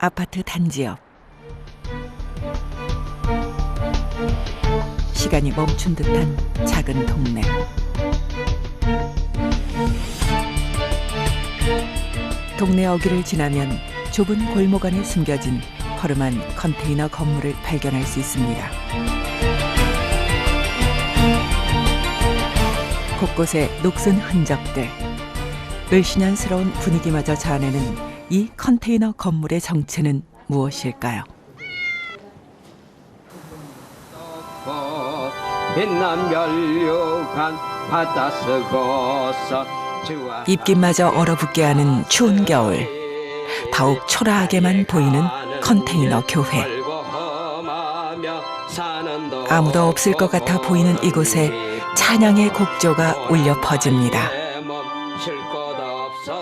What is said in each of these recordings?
아파트 단지 옆. 시간이 멈춘 듯한 작은 동네. 동네 어귀를 지나면 좁은 골목 안에 숨겨진 허름한 컨테이너 건물을 발견할 수 있습니다. 곳곳에 녹슨 흔적들. 을씨년스러운 분위기마저 자아내는 이 컨테이너 건물의 정체는 무엇일까요? 입김마저 얼어붙게 하는 추운 겨울. 더욱 초라하게만 보이는 컨테이너 교회. 아무도 없을 것 같아 보이는 이곳에 찬양의 곡조가 울려 퍼집니다.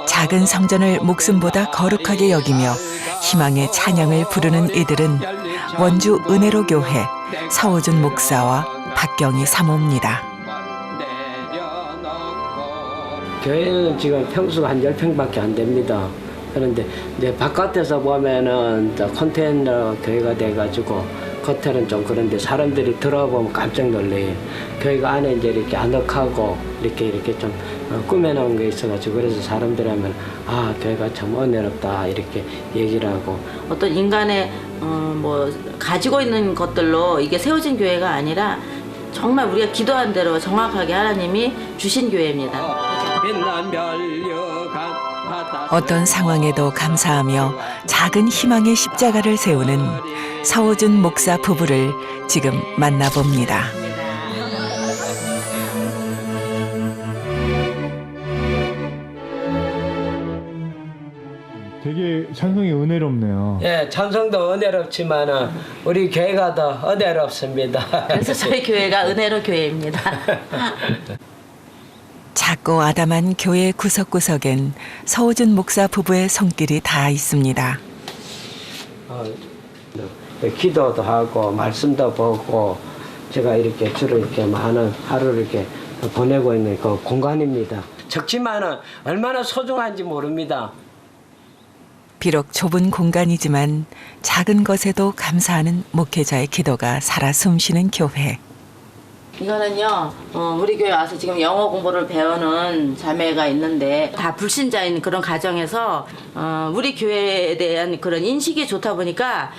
작은 성전을 목숨보다 거룩하게 여기며 희망의 찬양을 부르는 이들은 원주 은혜로 교회 서호준 목사와 박경희 사모입니다. 교회는 지금 평수가 한 10평밖에 안 됩니다. 그런데 이제 바깥에서 보면은 컨테이너 교회가 돼가지고 겉에는 좀 그런데 사람들이 들어보면 깜짝 놀래요. 교회가 안에 이제 이렇게 아늑하고 이렇게 좀 꾸며놓은 게 있어가지고 그래서 사람들이 하면 아 교회가 참 은혜롭다 이렇게 얘기를 하고 어떤 인간의 뭐 가지고 있는 것들로 이게 세워진 교회가 아니라 정말 우리가 기도한 대로 정확하게 하나님이 주신 교회입니다. 어떤 상황에도 감사하며 작은 희망의 십자가를 세우는 서호준 목사 부부를 지금 만나봅니다. 되게 찬송이 은혜롭네요. 예, 찬송도 은혜롭지만 우리 교회가 더 은혜롭습니다. 그래서 저희 교회가 은혜로 교회입니다. 작고 아담한 교회 구석구석엔 서호준 목사 부부의 손길이 닿아 있습니다. 기도도 하고 말씀도 보고 제가 이렇게 주로 이렇게 많은 하루를 이렇게 보내고 있는 그 공간입니다. 적지만은 얼마나 소중한지 모릅니다. 비록 좁은 공간이지만 작은 것에도 감사하는 목회자의 기도가 살아 숨쉬는 교회. 이거는요, 우리 교회 와서 지금 영어 공부를 배우는 자매가 있는데 다 불신자인 그런 가정에서 우리 교회에 대한 그런 인식이 좋다 보니까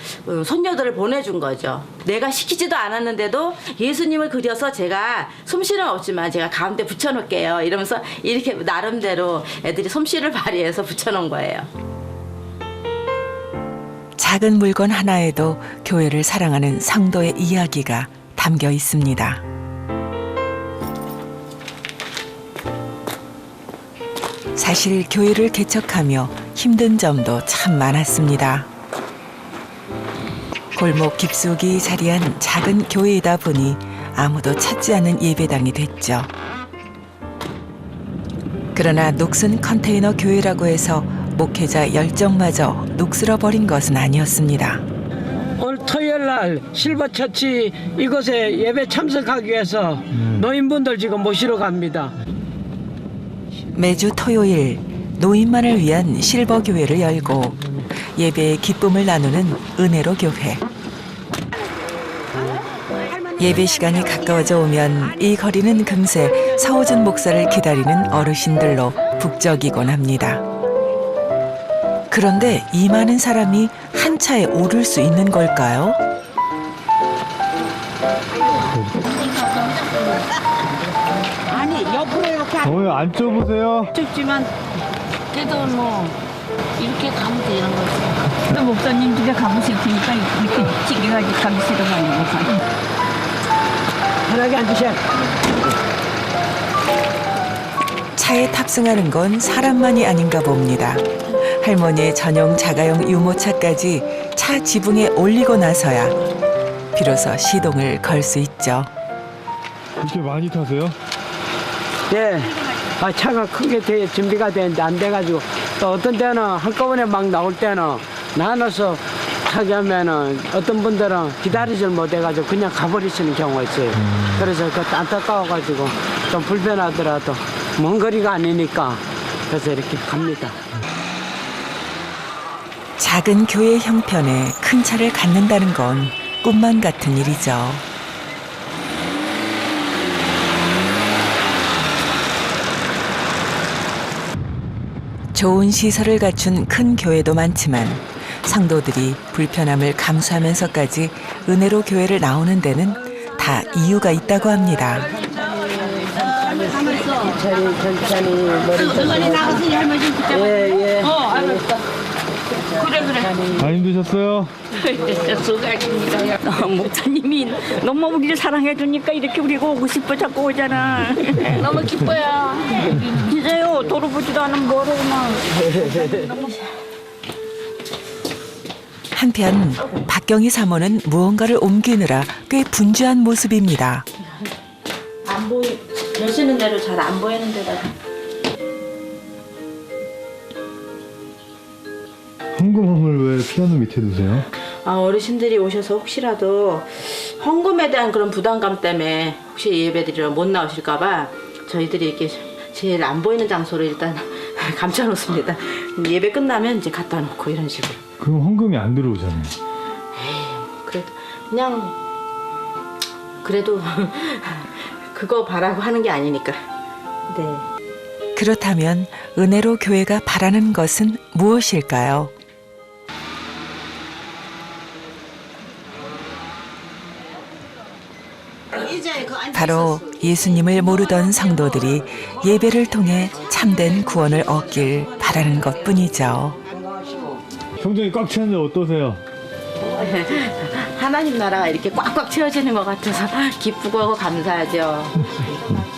손녀들을 보내준 거죠. 내가 시키지도 않았는데도 예수님을 그려서 제가 솜씨는 없지만 제가 가운데 붙여놓을게요. 이러면서 이렇게 나름대로 애들이 솜씨를 발휘해서 붙여놓은 거예요. 작은 물건 하나에도 교회를 사랑하는 성도의 이야기가 담겨 있습니다. 사실 교회를 개척하며 힘든 점도 참 많았습니다. 골목 깊숙이 자리한 작은 교회이다 보니 아무도 찾지 않는 예배당이 됐죠. 그러나 녹슨 컨테이너 교회라고 해서 목회자 열정마저 녹슬어버린 것은 아니었습니다. 오늘 토요일 날 실버처치 이곳에 예배 참석하기 위해서 노인분들 지금 모시러 갑니다. 매주 토요일 노인만을 위한 실버교회를 열고 예배의 기쁨을 나누는 은혜로 교회. 예배 시간이 가까워져 오면 이 거리는 금세 서호준 목사를 기다리는 어르신들로 북적이곤 합니다. 그런데 이 많은 사람이 한 차에 오를 수 있는 걸까요? 아니 옆으로 이렇게 어머니 앉혀보세요. 좁지만 그래도 뭐 이렇게 가면 되는 거지. 또 목사님 집에 가보실 테니까 이렇게 찌개가지고 가기 싫어가지고 편하게 앉으세요. 차에 탑승하는 건 사람만이 아닌가 봅니다. 할머니의 전용 자가용 유모차까지 차 지붕에 올리고 나서야 비로소 시동을 걸 수 있죠. 그렇게 많이 타세요? 예, 차가 크게 준비가 되는데 안 돼가지고 또 어떤 때는 한꺼번에 막 나올 때는 나눠서 타게 하면은 어떤 분들은 기다리질 못해가지고 그냥 가버리시는 경우가 있어요. 그래서 그것도 안타까워가지고 좀 불편하더라도 먼 거리가 아니니까 그래서 이렇게 갑니다. 작은 교회 형편에 큰 차를 갖는다는 건 꿈만 같은 일이죠. 좋은 시설을 갖춘 큰 교회도 많지만 성도들이 불편함을 감수하면서까지 은혜로 교회를 나오는 데는 다 이유가 있다고 합니다. 천천히 머리 나가서 할머니 좀 붙잡아. 예예. 그래. 안 힘드셨어요? 수고하십니다. 목사님이 너무 우리를 사랑해 주니까 이렇게 우리가 오고 싶어 자꾸 오잖아. 너무 기뻐요. 진짜요. 도로 보지도 않으면 뭐로 막. 한편 박경희 사모는 무언가를 옮기느라 꽤 분주한 모습입니다. 계시는 대로 잘 안 보이는 데다. 헌금함을 왜 피아노 밑에 두세요? 어르신들이 오셔서 혹시라도 헌금에 대한 그런 부담감 때문에 혹시 예배드리러 못 나오실까봐 저희들이 이렇게 제일 안 보이는 장소를 일단 감춰놓습니다. 예배 끝나면 이제 갖다 놓고 이런 식으로. 그럼 헌금이 안 들어오잖아요. 그래도 그거 바라고 하는 게 아니니까. 네. 그렇다면 은혜로 교회가 바라는 것은 무엇일까요? 바로 예수님을 모르던 성도들이 예배를 통해 참된 구원을 얻길 바라는 것뿐이죠. 성전이 꽉 차는데 어떠세요? 하나님 나라가 이렇게 꽉꽉 채워지는 것 같아서 기쁘고 감사하죠.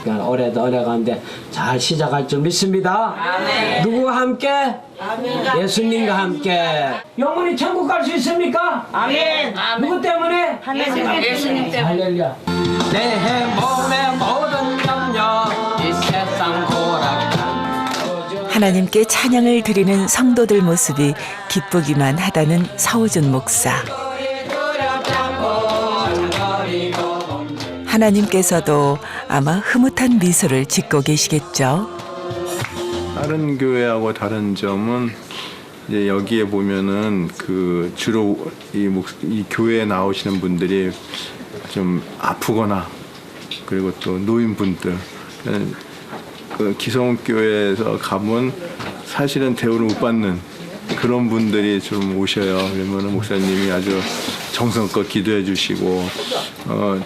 그러니까 올해도 은혜 가운데 잘 시작할 줄 믿습니다. 아멘. 누구와 함께? 아멘. 예수님과 함께. 영원히 천국 갈 수 있습니까? 아멘. 누구 때문에? 예수님 때문에. 할렐루야. 내 몸의 모든 염려 이 세상 고락한 하나님께 찬양을 드리는 성도들 모습이 기쁘기만 하다는 서우준 목사. 하나님께서도 아마 흐뭇한 미소를 짓고 계시겠죠. 다른 교회하고 다른 점은 이제 여기에 보면은 그 주로 이 교회에 나오시는 분들이 좀 아프거나 그리고 또 노인분들 그 기성교회에서 가면 사실은 대우를 못 받는 그런 분들이 좀 오셔요. 그러면은 목사님이 아주 정성껏 기도해 주시고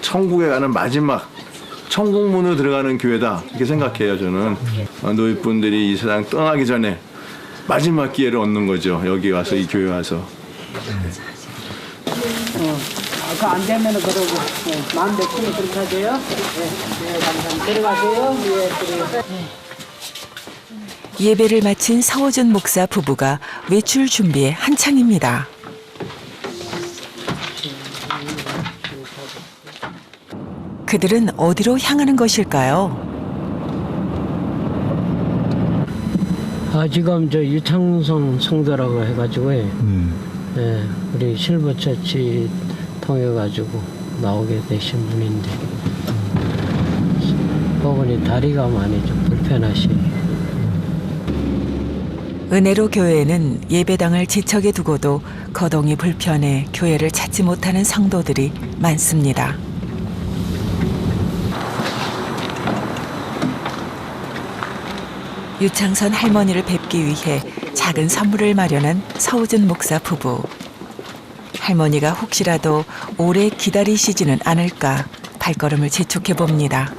천국에 가는 마지막 천국문으로 들어가는 교회다 이렇게 생각해요. 저는 노인분들이 이 세상 떠나기 전에 마지막 기회를 얻는 거죠. 여기 와서 이 교회 와서. 그 안 되면은 그러고 마음대로 그렇게 하세요. 네, 감사합니다. 들어가세요. 예배를 마친 서우준 목사 부부가 외출 준비에 한창입니다. 그들은 어디로 향하는 것일까요? 지금 저 유창성 성도라고 해가지고 우리 실버처치 통해가지고 나오게 되신 분인데 그분이 다리가 많이 좀 불편하시네요. 은혜로 교회에는 예배당을 지척에 두고도 거동이 불편해 교회를 찾지 못하는 성도들이 많습니다. 유창선 할머니를 뵙기 위해 작은 선물을 마련한 서우준 목사 부부. 할머니가 혹시라도 오래 기다리시지는 않을까 발걸음을 재촉해 봅니다.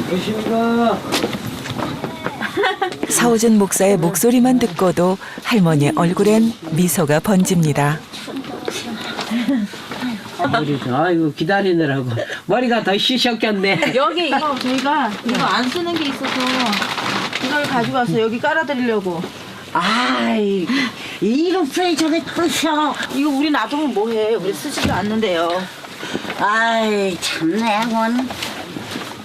안녕하십니까. 서우준 목사의 목소리만 듣고도 할머니의 얼굴엔 미소가 번집니다. 아이고 기다리느라고 머리가 더 쑤셨겠네. 여기 이거 저희가 이거 안 쓰는 게 있어서 이걸 가지고 와서 여기 깔아드리려고. 아이, 이름 써이 저게 끝이야. 이거 우리 놔두면 뭐해? 우리 쓰지도 않는데요. 아이, 참내, 원.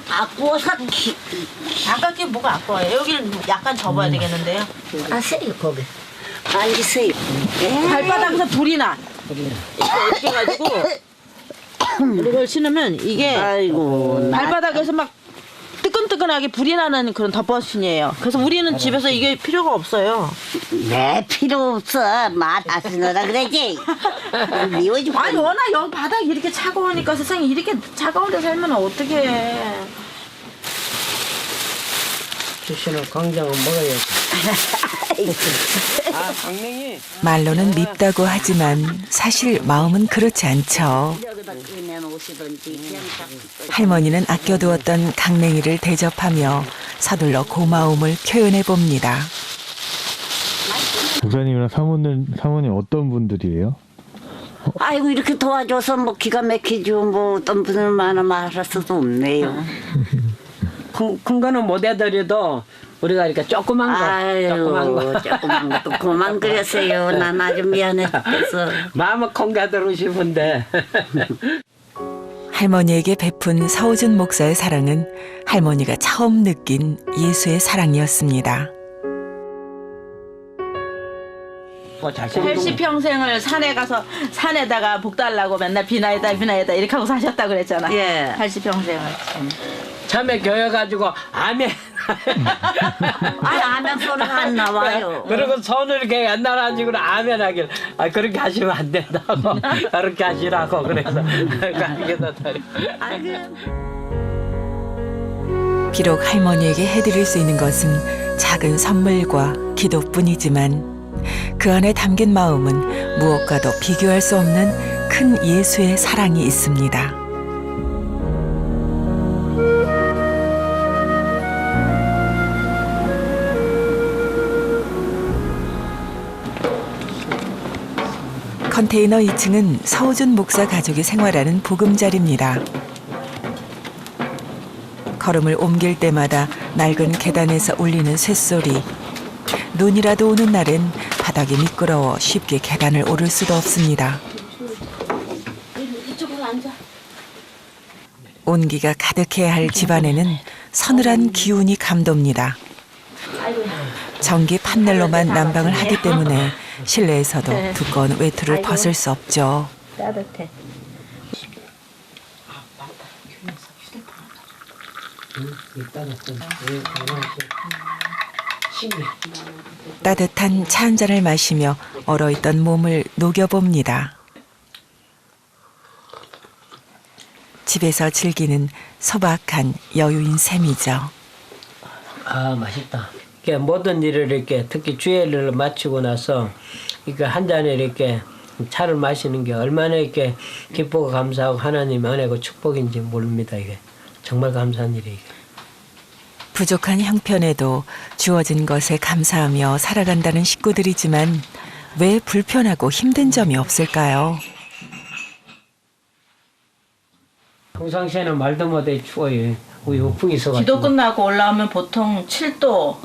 아까워서 아깝게 뭐가 아까워요? 여기를 약간 접어야 되겠는데요. 아세요, 거기. 앉으세요. 발바닥에서 불이 나. 이렇게 해가지고 이걸 신으면 이게 아이고, 발바닥에서 막 뜨끈 뜨끈뜨끈하게 불이 나는 그런 덮버섯이에요. 그래서 우리는 집에서 이게 필요가 없어요. 네, 필요 없어. 맛하시느라 그러지. 미워지고. 아니 워낙 여기 바닥이 이렇게 차가우니까 세상에 이렇게 차가운 데 살면 어떡해. 주시는 강장은 먹어야지. 아, 강냉이. 말로는 밉다고 하지만 사실 마음은 그렇지 않죠. 할머니는 아껴두었던 강냉이를 대접하며 서둘러 고마움을 표현해 봅니다. 목사님이랑 사모님 어떤 분들이에요? 아이고 이렇게 도와줘서 뭐 기가 막히죠. 뭐 어떤 분을 말할 수도 없네요. 큰 거는 못 해드려도 우리가 이렇게 조그만 거, 아유, 조그만 것도 그만 그랬어요. 난 아주 미안해서. 마음은 콩가 들으시는데. 할머니에게 베푼 서우준 목사의 사랑은 할머니가 처음 느낀 예수의 사랑이었습니다. 80평생을 산에 가서 산에다가 복 달라고 맨날 비나이다 이렇게 하고 사셨다 그랬잖아. 예. 80평생을. 참에 교여가지고 아멘. 아니 아멘 소리가 안 나와요. 그리고 손을 이렇게 옛날 가지고 아멘 하길. 아 그렇게 하시면 안 된다고. 그렇게 하시라고 그래서 가르쳐서 비록 할머니에게 해드릴 수 있는 것은 작은 선물과 기도뿐이지만 그 안에 담긴 마음은 무엇과도 비교할 수 없는 큰 예수의 사랑이 있습니다. 컨테이너 2층은 서우준 목사 가족이 생활하는 보금자리입니다. 걸음을 옮길 때마다 낡은 계단에서 울리는 쇳소리. 눈이라도 오는 날엔 바닥이 미끄러워 쉽게 계단을 오를 수도 없습니다. 온기가 가득해야 할 집안에는 서늘한 기운이 감돕니다. 전기 판넬로만 난방을 하기 때문에 실내에서도 두꺼운 외투를 벗을 수 없죠. 따뜻해. 따뜻한 차 한 잔을 마시며 얼어있던 몸을 녹여봅니다. 집에서 즐기는 소박한 여유인 셈이죠. 아 맛있다. 이렇게 모든 일을 이렇게 특히 주일을 마치고 나서 이렇게 한 잔에 이렇게 차를 마시는 게 얼마나 이렇게 기쁘고 감사하고 하나님 은혜고 축복인지 모릅니다. 이게 정말 감사한 일이에요. 부족한 형편에도 주어진 것에 감사하며 살아간다는 식구들이지만 왜 불편하고 힘든 점이 없을까요? 평상시에는 말도 못해 추워요. 우리 우풍이 있어가지고. 기도 끝나고 올라오면 보통 7도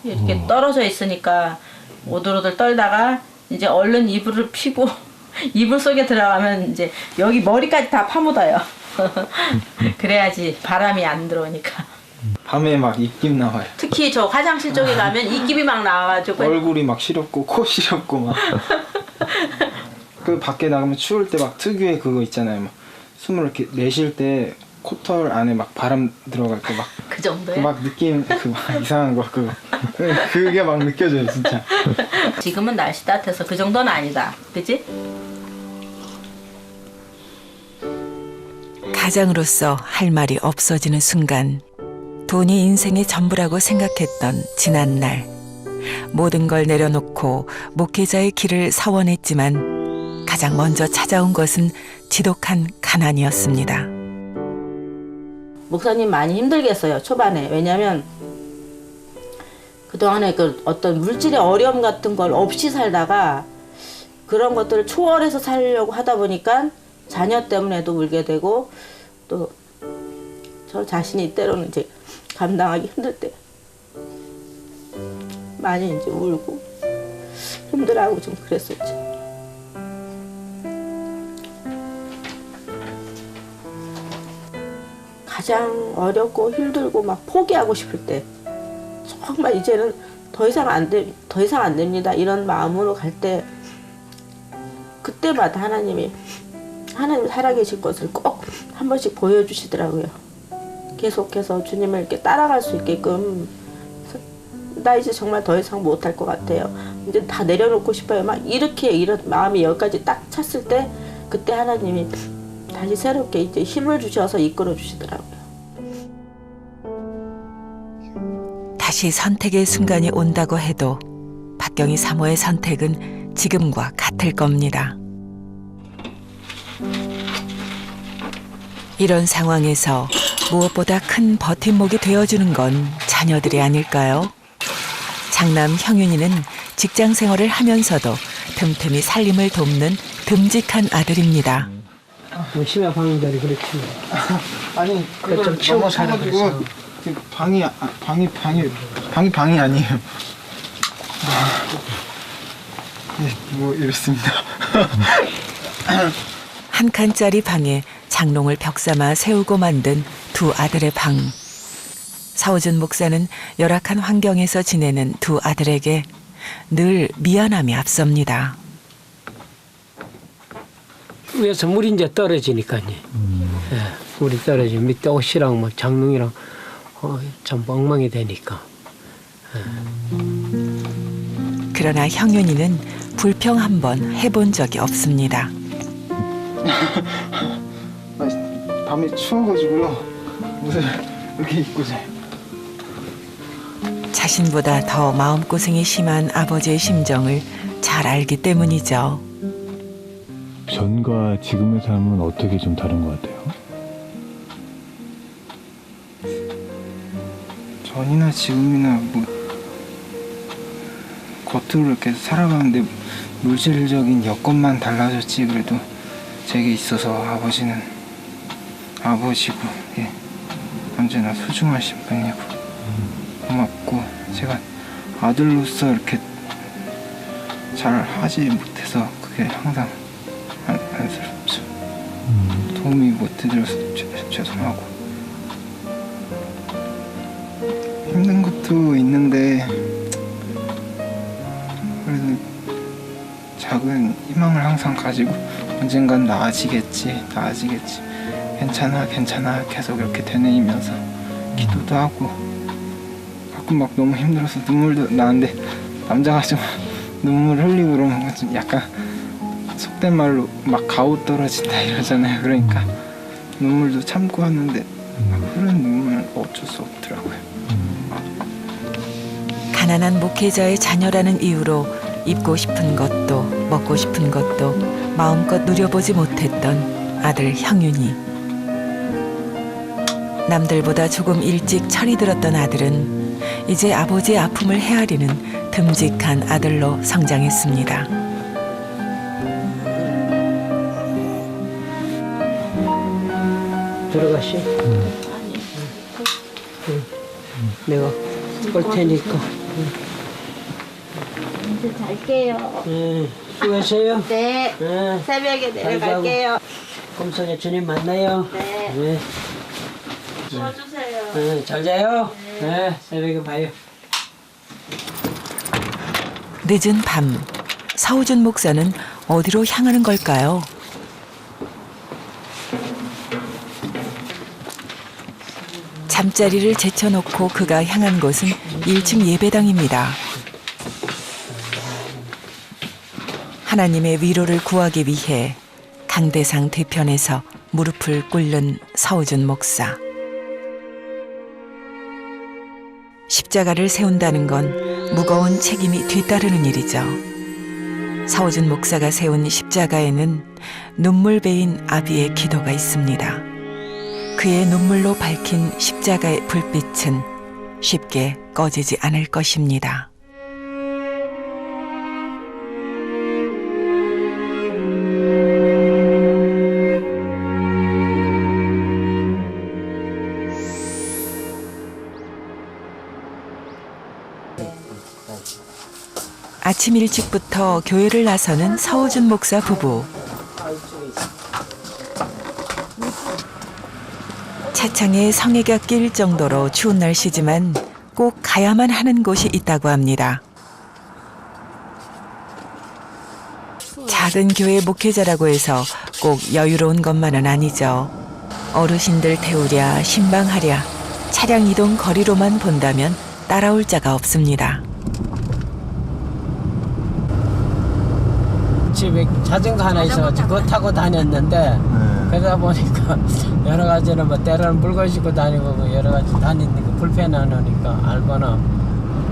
이렇게 떨어져 있으니까 오들오들 떨다가 이제 얼른 이불을 피고 이불 속에 들어가면 이제 여기 머리까지 다 파묻어요. 그래야지 바람이 안 들어오니까. 밤에 막 입김 나와요. 특히 저 화장실 쪽에 가면 입김이 막 나와가지고 얼굴이 막 시렵고 코 시렵고 막. 그 밖에 나가면 추울 때 막 특유의 그거 있잖아요. 막 숨을 이렇게 내쉴 때 코털 안에 막 바람 들어갈 때 막 그 정도에 막 느낌 그 막 이상한 거 그거 그게 막 느껴져요 진짜. 지금은 날씨 따뜻해서 그 정도는 아니다. 그치? 가장으로서 할 말이 없어지는 순간 돈이 인생의 전부라고 생각했던 지난날 모든 걸 내려놓고 목회자의 길을 사원했지만 가장 먼저 찾아온 것은 지독한 가난이었습니다. 목사님 많이 힘들겠어요 초반에. 왜냐면 그동안에 그 어떤 물질의 어려움 같은 걸 없이 살다가 그런 것들을 초월해서 살려고 하다 보니까 자녀 때문에도 울게 되고 또 저 자신이 때로는 이제 감당하기 힘들 때 많이 이제 울고 힘들어하고 좀 그랬었죠. 가장 어렵고 힘들고 막 포기하고 싶을 때 정말 이제는 더 이상 안 됩니다 이런 마음으로 갈 때 그때마다 하나님 살아계실 것을 꼭 한 번씩 보여주시더라고요. 계속해서 주님을 이렇게 따라갈 수 있게끔 나 이제 정말 더 이상 못할 것 같아요. 이제 다 내려놓고 싶어요. 막 이렇게 이런 마음이 여기까지 딱 찼을 때 그때 하나님이 다시 새롭게 이제 힘을 주셔서 이끌어 주시더라고요. 다시 선택의 순간이 온다고 해도 박경희 사모의 선택은 지금과 같을 겁니다. 이런 상황에서 무엇보다 큰 버팀목이 되어주는 건 자녀들이 아닐까요? 장남 형윤이는 직장 생활을 하면서도 틈틈이 살림을 돕는 듬직한 아들입니다. 심야 방들이 그렇지. 아니 그걸 좀 치우고 너무 살아 쳐가지고 그래서. 방이 아니에요. 뭐 이렇습니다. 한 칸짜리 방에 장롱을 벽삼아 세우고 만든 두 아들의 방. 사오준 목사는 열악한 환경에서 지내는 두 아들에게 늘 미안함이 앞섭니다. 위에서 물이 이제 떨어지니까요. 예, 물이 떨어지면 밑에 옷이랑 뭐 장롱이랑 전부 엉망이 되니까. 그러나 형윤이는 불평 한 번 해본 적이 없습니다. 밤에 추워가지고요. 옷을 이렇게 입고 자요. 자신보다 더 마음고생이 심한 아버지의 심정을 잘 알기 때문이죠. 전과 지금의 삶은 어떻게 좀 다른 것 같아요? 전이나 지금이나 뭐 겉으로 이렇게 살아가는데 물질적인 여건만 달라졌지 그래도 제게 있어서 아버지는 아버지고 예, 언제나 소중하신 분이고 고맙고 제가 아들로서 이렇게 잘 하지 못해서 그게 항상 안쓰럽죠. 도움이 못 드려서 죄송하고 힘든 것도 있는데 그래도 작은 희망을 항상 가지고 언젠간 나아지겠지 괜찮아 계속 이렇게 되뇌이면서 기도도 하고 가끔 막 너무 힘들어서 눈물도 나는데 남자가 좀 눈물 흘리고 그러면 좀 약간 속된 말로 막 가오 떨어진다 이러잖아요. 그러니까 눈물도 참고 하는데 흐르는 눈물은 어쩔 수 없더라고요. 가난한 목회자의 자녀라는 이유로 입고 싶은 것도 먹고 싶은 것도 마음껏 누려보지 못했던 아들 형윤이. 남들보다 조금 일찍 철이 들었던 아들은 이제 아버지의 아픔을 헤아리는 듬직한 아들로 성장했습니다. 들어가시. 내가 볼 테니까. 이제 잘게요. 네, 수고하세요. 네. 네. 새벽에 내려갈게요. 꿈속에 주님 만나요. 네. 네. 도와주세요. 네, 잘 자요. 네, 새벽에 봐요. 늦은 밤, 사오준 목사는 어디로 향하는 걸까요? 잠자리를 제쳐놓고 그가 향한 곳은 1층 예배당입니다. 하나님의 위로를 구하기 위해 강대상 뒤편에서 무릎을 꿇는 사오준 목사. 십자가를 세운다는 건 무거운 책임이 뒤따르는 일이죠. 사오준 목사가 세운 십자가에는 눈물 베인 아비의 기도가 있습니다. 그의 눈물로 밝힌 십자가의 불빛은 쉽게 꺼지지 않을 것입니다. 아침 일찍부터 교회를 나서는 사오준 목사 부부. 차창에 성애가 낄 정도로 추운 날씨지만 꼭 가야만 하는 곳이 있다고 합니다. 작은 교회 목회자라고 해서 꼭 여유로운 것만은 아니죠. 어르신들 태우랴 신방하랴 차량 이동 거리로만 본다면 따라올 자가 없습니다. 집에 자전거 하나 있어가지고 그거 타고 다녔는데 그러다 보니까 여러 가지는 뭐 때로는 물건 싣고 다니고 뭐 여러 가지 다니는 거 불편하니까 알거나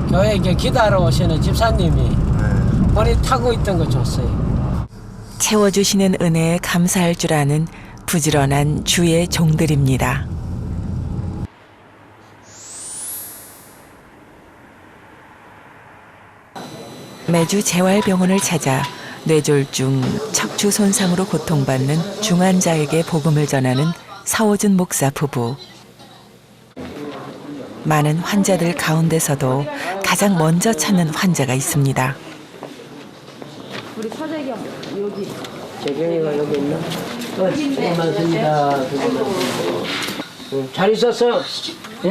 교회에 이렇게 기다려 오시는 집사님이 본인 타고 있던 거 줬어요. 채워주시는 은혜에 감사할 줄 아는 부지런한 주의 종들입니다. 매주 재활병원을 찾아 뇌졸중, 척추 손상으로 고통받는 중환자에게 복음을 전하는 사오준 목사 부부. 많은 환자들 가운데서도 가장 먼저 찾는 환자가 있습니다. 우리 서재경 여기. 재경이가 여기 있나? 고맙습니다. 잘 있었어? 예?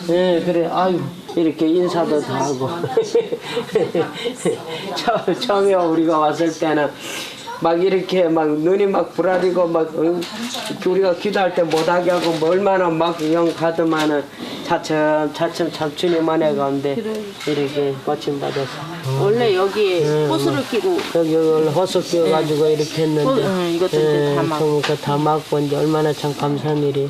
예, 그래. 아유, 이렇게 인사도 다 하고. 처음에 우리가 왔을 때는 막 이렇게 막 눈이 막 부라리고 막 우리가 기도할 때 못하게 하고 뭐 얼마나 막 영 가더만은 차츰 참 주님 은혜 가운데 이렇게 고침 받았어. 원래 여기 호수를 끼고 여기 원래 호수 끼워가지고 이렇게 했는데 이것도 이제 다 막. 다 막고 이제 얼마나 참 감사한 일이.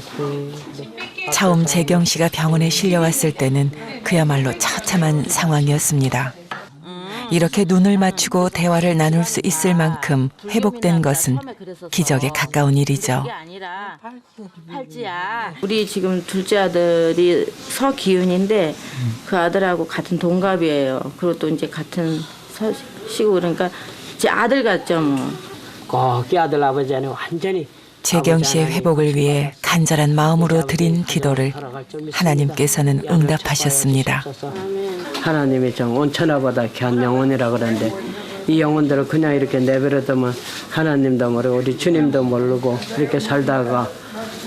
처음 재경 씨가 병원에 실려왔을 때는 그야말로 처참한 상황이었습니다. 이렇게 눈을 맞추고 대화를 나눌 수 있을 만큼 회복된 것은 기적에 가까운 일이죠. 그게 아니라 팔찌야. 우리 지금 둘째 아들이 서기훈인데 그 아들하고 같은 동갑이에요. 그리고 또 이제 같은 서시고 그러니까 제 아들 같죠 뭐. 꼭 아들 아버지는 완전히 재경 씨의 회복을 위해 간절한 마음으로 드린 기도를 하나님께서는 응답하셨습니다. 하나님이 좀 온천하보다 귀한 영혼이라 그러는데 이 영혼들을 그냥 이렇게 내버려두면 하나님도 모르고 우리 주님도 모르고 이렇게 살다가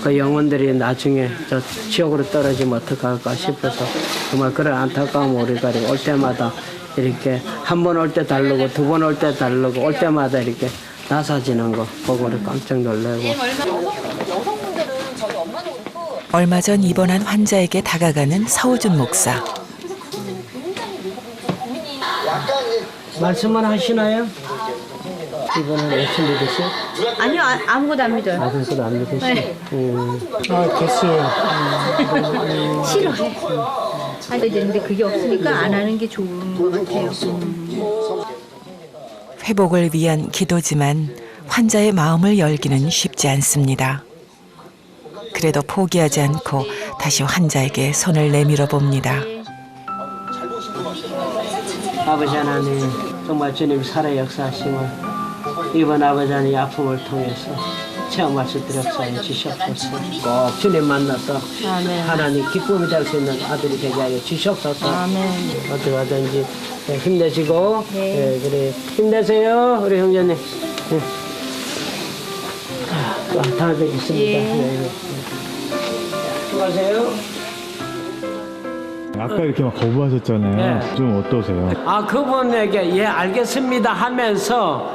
그 영혼들이 나중에 저 지옥으로 떨어지면 어떡할까 싶어서 정말 그런 안타까움 우리가 올 때마다 이렇게 한 번 올 때 다르고 두 번 올 때 다르고 올 때마다 이렇게 나사지는 거 보고 깜짝 놀라고. 얼마 전 입원한 환자에게 다가가는 사오준 목사. 말씀은 하시나요? 이번엔 열심히 믿으세요? 아니요, 아무것도 안 믿어요. 아무것도 안 믿으세요? 됐어요. 싫어해. 아니, 근데 그게 없으니까 안 하는 게 좋은 것 같아요. 회복을 위한 기도지만 환자의 마음을 열기는 쉽지 않습니다. 그래도 포기하지 않고 다시 환자에게 손을 내밀어 봅니다. 아버지 하나님, 정말 주님 살아 역사하심을 이번 아버지 하나님의 아픔을 통해서 체험할 수 있도록 역사해 주시옵소서. 꼭 주님 만나서 하나님 기쁨이 될 수 있는 아들이 되게 하여 주시옵소서. 어떻게 하든지 힘내시고 그래 힘내세요 우리 형제님. 다음에 뵙겠습니다. 수고하세요. 아까 이렇게 막 거부하셨잖아요. 네. 좀 어떠세요? 그분에게 알겠습니다 하면서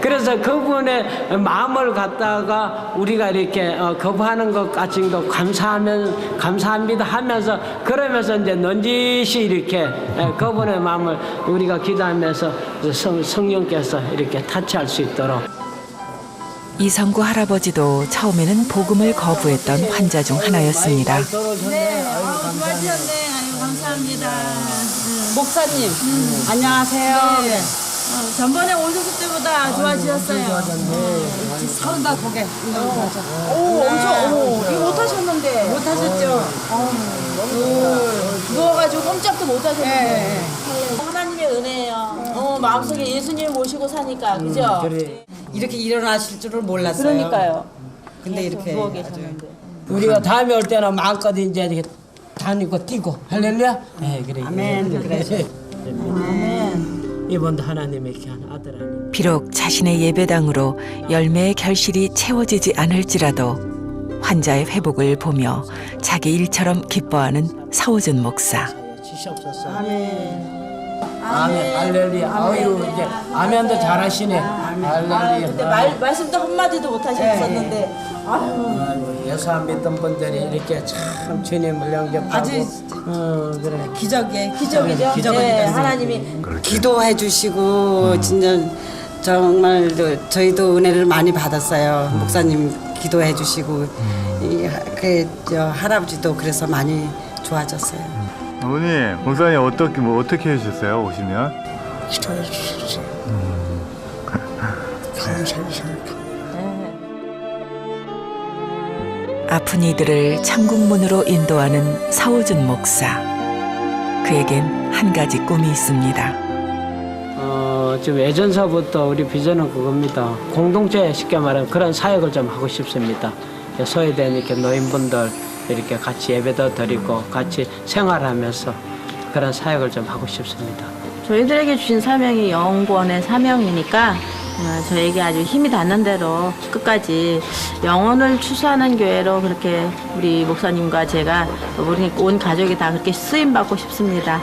그래서 그분의 마음을 갖다가 우리가 이렇게 거부하는 것 같지도 감사합니다 하면서 그러면서 이제 넌지시 이렇게 그분의 마음을 우리가 기도하면서 성령께서 이렇게 타치할 수 있도록. 이성구 할아버지도 처음에는 복음을 거부했던 환자 중 하나였습니다. 감사합니다. 목사님, 안녕하세요. 네. 전번에 오셨을 때보다 좋아지셨어요. 서른다 고개. 엄청, 이거 못하셨는데. 못하셨죠? 누워가지고 꼼짝도 못하셨는데. 하나님의 은혜예요. 마음속에 예수님 모시고 사니까, 그죠? 이렇게 일어나실 줄을 몰랐어요. 그러니까요. 근데 이렇게 누워 계셨는데. 우리가 다음에 올 때는 마음껏 이제 이렇게 다니고 뛰고 할렐루야. 그래. 아멘. 그래. 아멘. 이번도 하나님의 귀한 아들 아님. 비록 자신의 예배당으로 열매의 결실이 채워지지 않을지라도 환자의 회복을 보며 자기 일처럼 기뻐하는 사오준 목사. 주시옵소서. 아멘. 할렐루야. 아유 이제 아멘도 잘하시네. 할렐루야. 근데 말씀도 한마디도 못하셨었는데. 아유. 예수 안 믿던 분들이 이렇게 참 주님을 영접하고 아주 그래. 기적이죠. 네, 하나님이 기도해 주시고 진짜 정말 저희도 은혜를 많이 받았어요. 목사님 기도해 주시고 저 할아버지도 그래서 많이 좋아졌어요. 어머니, 목사님 어떻게 해주셨어요? 오시면? 기도해 주셔서 감사히 생각합니다. 아픈 이들을 천국문으로 인도하는 서우준 목사. 그에겐 한 가지 꿈이 있습니다. 지금 예전서부터 우리 비전은 그겁니다. 공동체 쉽게 말하면 그런 사역을 좀 하고 싶습니다. 소외된 이렇게 노인분들 이렇게 같이 예배도 드리고 같이 생활하면서 그런 사역을 좀 하고 싶습니다. 저희들에게 주신 사명이 영원의 사명이니까 저에게 아주 힘이 닿는 대로 끝까지 영혼을 추수하는 교회로 그렇게 우리 목사님과 제가 우리 온 가족이 다 그렇게 쓰임 받고 싶습니다.